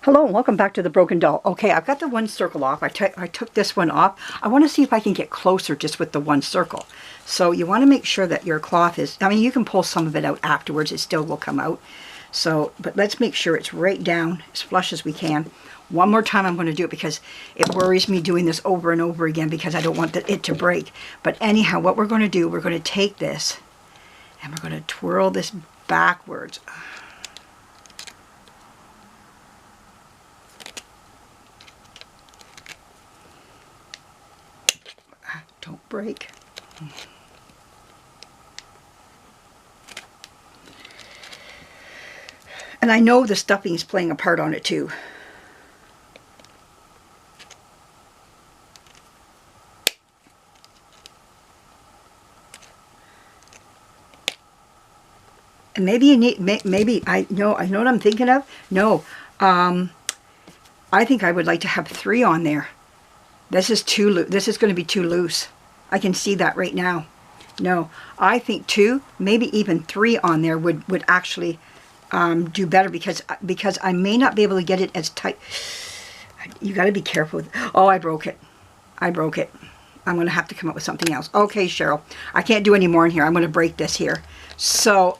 Hello and welcome back to the Broken Doll. Okay, I've got the one circle off. I took this one off. I want to see if I can get closer just with the one circle. So you want to make sure that your cloth is, I mean, you can pull some of it out afterwards. It still will come out. So, but let's make sure it's right down as flush as we can. One more time I'm going to do it because it worries me doing this over and over again because I don't want it to break. But anyhow, what we're going to do, we're going to take this and we're going to twirl this backwards. Don't break. And I know the stuffing is playing a part on it too. And maybe you need, maybe I know what I'm thinking of. No, I think I would like to have 3 on there. This is too loose. This is going to be too loose. I can see that right now. No, I think 2, maybe even 3 on there would actually do better because I may not be able to get it as tight. You got to be careful with, oh, I broke it. I broke it. I'm going to have to come up with something else. Okay, Cheryl, I can't do any more in here. I'm going to break this here. So,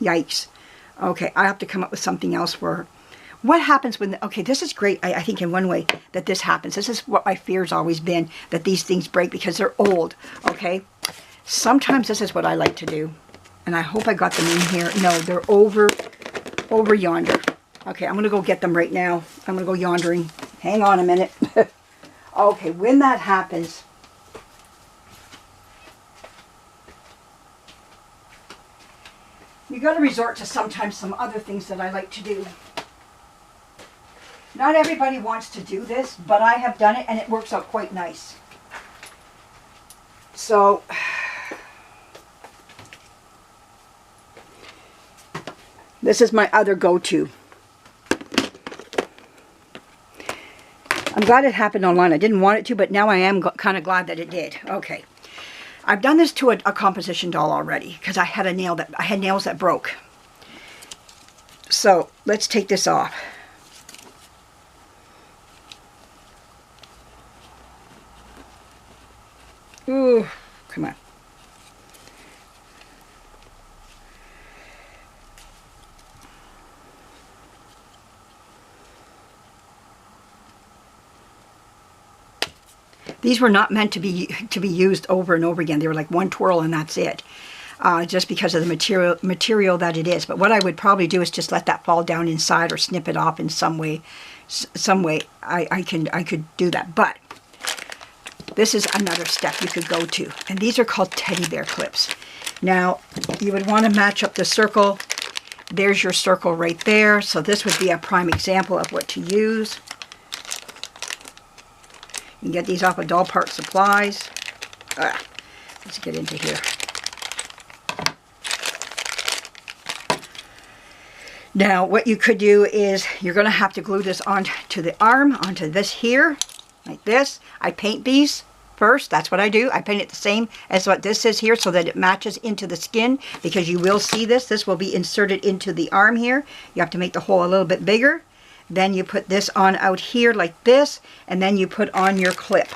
yikes. Okay, I have to come up with something else for what happens when, okay, this is great, I think in one way that this happens. This is what my fear's always been, that these things break because they're old, okay? Sometimes this is what I like to do. And I hope I got them in here. No, they're over yonder. Okay, I'm going to go get them right now. I'm going to go yondering. Hang on a minute. Okay, when that happens, you got to resort to sometimes some other things that I like to do. Not everybody wants to do this, but I have done it and it works out quite nice. So, this is my other go-to. I'm glad it happened online. I didn't want it to, but now I am kind of glad that it did. Okay. I've done this to a composition doll already because I had nails that broke. So, let's take this off. Ooh, come on. These were not meant to be used over and over again. They were like one twirl and that's it. Just because of the material that it is. But what I would probably do is just let that fall down inside or snip it off in some way. I could do that. But this is another step you could go to. And these are called teddy bear clips. Now, you would want to match up the circle. There's your circle right there. So this would be a prime example of what to use. You can get these off of Doll Part Supplies. Let's get into here. Now, what you could do is you're going to have to glue this onto the arm, onto this here, like this. I paint these first. That's what I do. I paint it the same as what this is here so that it matches into the skin because you will see this. This will be inserted into the arm here. You have to make the hole a little bit bigger. Then you put this on out here like this, and then you put on your clip.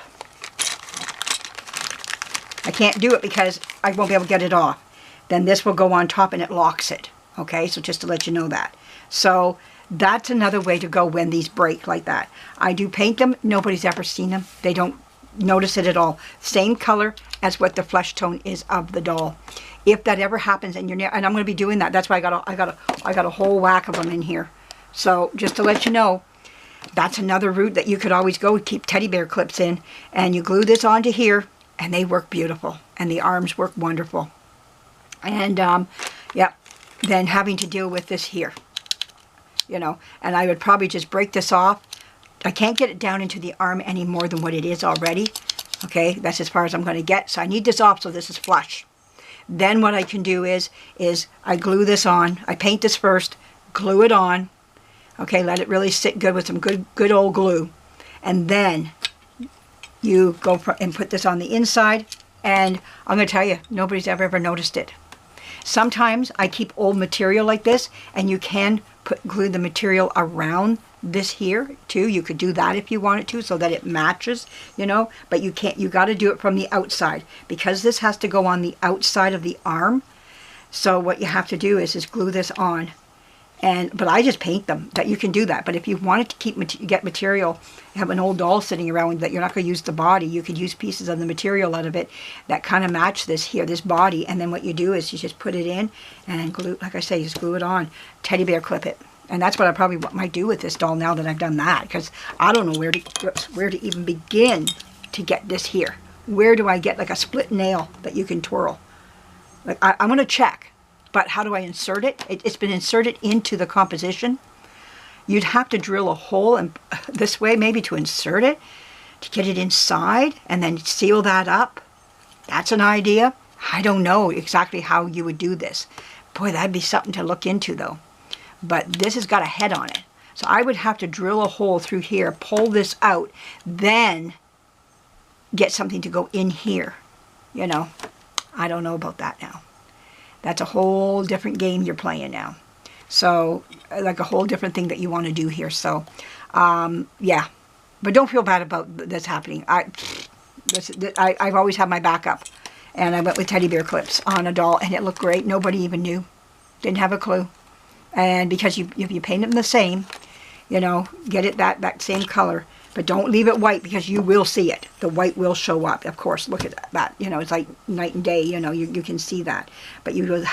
I can't do it because I won't be able to get it off. Then this will go on top and it locks it. Okay, so just to let you know that. So that's another way to go when these break like that. I do paint them. Nobody's ever seen them. They don't notice it at all. Same color as what the flesh tone is of the doll. If that ever happens and and I'm going to be doing that. That's why I got a whole whack of them in here. So just to let you know, that's another route that you could always go. Keep teddy bear clips in and you glue this onto here and they work beautiful and the arms work wonderful. And yeah, then having to deal with this here, you know, and I would probably just break this off. I can't get it down into the arm any more than what it is already. Okay, that's as far as I'm going to get. So I need this off so this is flush. Then what I can do is I glue this on. I paint this first, glue it on. Okay, let it really sit good with some good old glue. And then you go and put this on the inside. And I'm going to tell you, nobody's ever noticed it. Sometimes I keep old material like this, and you can glue the material around this here too. You could do that if you wanted to, so that it matches, you know, but you can't, you got to do it from the outside because this has to go on the outside of the arm. So what you have to do is glue this on. But I just paint them. That you can do that. But if you wanted to get material, have an old doll sitting around that you're not going to use the body, you could use pieces of the material out of it that kind of match this here, this body. And then what you do is you just put it in and glue, like I say, just glue it on. Teddy bear clip it. And that's what I probably might do with this doll now that I've done that, because I don't know where to even begin to get this here. Where do I get like a split nail that you can twirl? Like I'm going to check. But how do I insert it? It's been inserted into the composition. You'd have to drill a hole in, this way maybe to insert it, to get it inside, and then seal that up. That's an idea. I don't know exactly how you would do this. Boy, that'd be something to look into though. But this has got a head on it. So I would have to drill a hole through here, pull this out, then get something to go in here. You know, I don't know about that now. That's a whole different game you're playing now. So, like a whole different thing that you want to do here. So, yeah. But don't feel bad about this happening. I've always had my backup. And I went with teddy bear clips on a doll, and it looked great. Nobody even knew. Didn't have a clue. And because if you paint them the same, you know, get it that same color. But don't leave it white because you will see it. The white will show up. Of course, look at that. You know, it's like night and day. You know, you can see that. But you would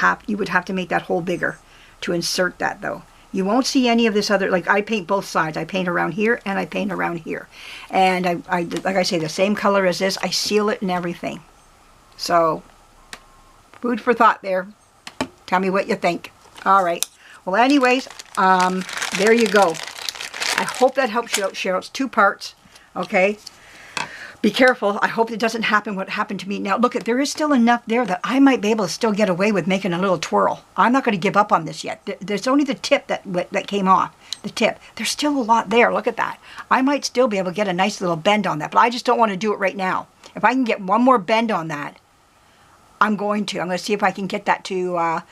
have to make that hole bigger to insert that, though. You won't see any of this other, like I paint both sides. I paint around here and I paint around here. And I like I say, the same color as this. I seal it and everything. So, food for thought there. Tell me what you think. All right. Well, anyways, there you go. I hope that helps you out, Cheryl. It's 2 parts, okay? Be careful. I hope it doesn't happen what happened to me. Now, look, there is still enough there that I might be able to still get away with making a little twirl. I'm not going to give up on this yet. There's only the tip that came off, the tip. There's still a lot there. Look at that. I might still be able to get a nice little bend on that, but I just don't want to do it right now. If I can get one more bend on that, I'm going to. I'm going to see if I can get that to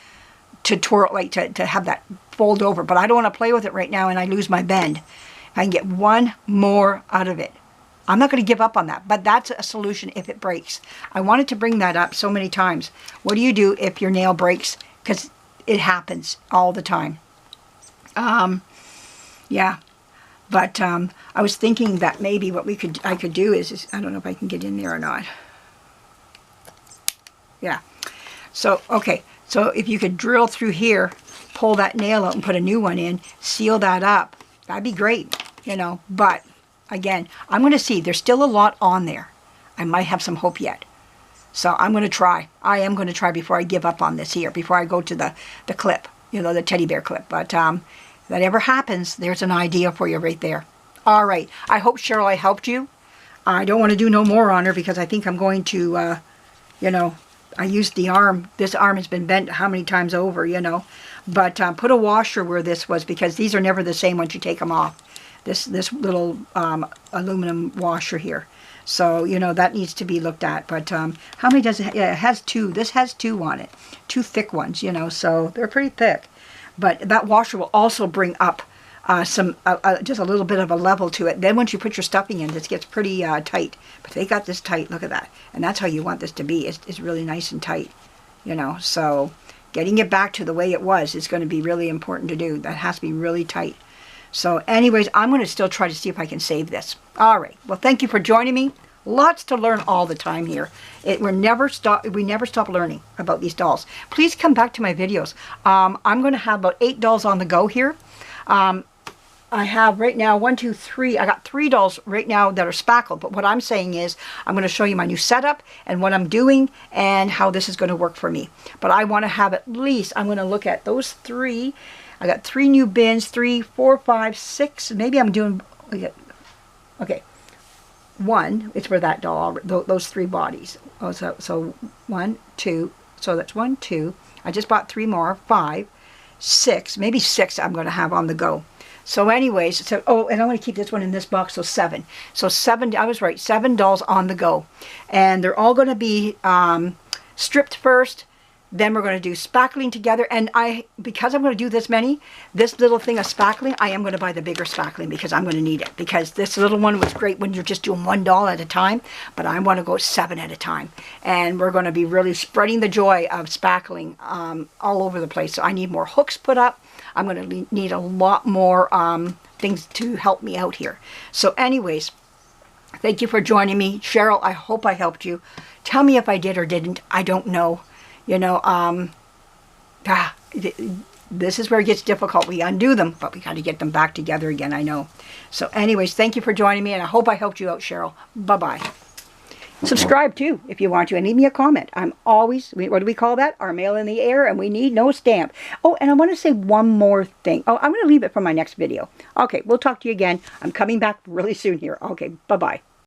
twirl, like to have that fold over. But I don't want to play with it right now and I lose my bend. I can get one more out of it. I'm not going to give up on that, but that's a solution if it breaks. I wanted to bring that up so many times. What do you do if your nail breaks? Because it happens all the time. Yeah. But I was thinking that maybe what I could do is I don't know if I can get in there or not. Yeah. So, okay. So if you could drill through here, pull that nail out and put a new one in, seal that up, that'd be great, you know. But, again, I'm going to see. There's still a lot on there. I might have some hope yet. So I'm going to try. I am going to try before I give up on this here, before I go to the clip, you know, the teddy bear clip. But if that ever happens, there's an idea for you right there. All right. I hope, Cheryl, I helped you. I don't want to do no more on her because I think I'm going to, you know, I used the arm. This arm has been bent how many times over, you know. But put a washer where this was because these are never the same once you take them off. This little aluminum washer here. So, you know, that needs to be looked at. But how many does it have? Yeah, it has 2. This has 2 on it. 2 thick ones, you know. So they're pretty thick. But that washer will also bring up just a little bit of a level to it. Then once you put your stuffing in, this gets pretty tight. But they got this tight. Look at that. And that's how you want this to be. It's really nice and tight, you know. So getting it back to the way it was is going to be really important to do. That has to be really tight. So anyways, I'm going to still try to see if I can save this. All right. Well, thank you for joining me. Lots to learn all the time here. We never stop learning about these dolls. Please come back to my videos. I'm going to have about 8 dolls on the go here. I have right now 1, 2, 3. I got 3 dolls right now that are spackled. But what I'm saying is I'm going to show you my new setup and what I'm doing and how this is going to work for me. But I want to have at least, I'm going to look at those 3. I got 3 new bins, 3, 4, 5, 6. Maybe I'm doing, okay. 1, it's for that doll, those 3 bodies. Oh, so 1, 2, so that's 1, 2. I just bought 3 more, 5, 6, maybe 6 I'm going to have on the go. So anyways, so, oh, and I'm going to keep this one in this box, so 7. So 7, I was right, 7 dolls on the go. And they're all going to be stripped first, Then we're going to do spackling together. And because I'm going to do this little thing of spackling, I am going to buy the bigger spackling because I'm going to need it. Because this little one was great when you're just doing one doll at a time, but I want to go 7 at a time. And we're going to be really spreading the joy of spackling all over the place. So I need more hooks put up. I'm going to need a lot more things to help me out here. So anyways, thank you for joining me. Cheryl, I hope I helped you. Tell me if I did or didn't. I don't know. You know, this is where it gets difficult. We undo them, but we got to get them back together again, I know. So anyways, thank you for joining me, and I hope I helped you out, Cheryl. Bye-bye. Subscribe, too, if you want to, and leave me a comment. I'm always, what do we call that? Our mail in the air, and we need no stamp. Oh, and I want to say one more thing. Oh, I'm going to leave it for my next video. Okay, we'll talk to you again. I'm coming back really soon here. Okay, bye-bye.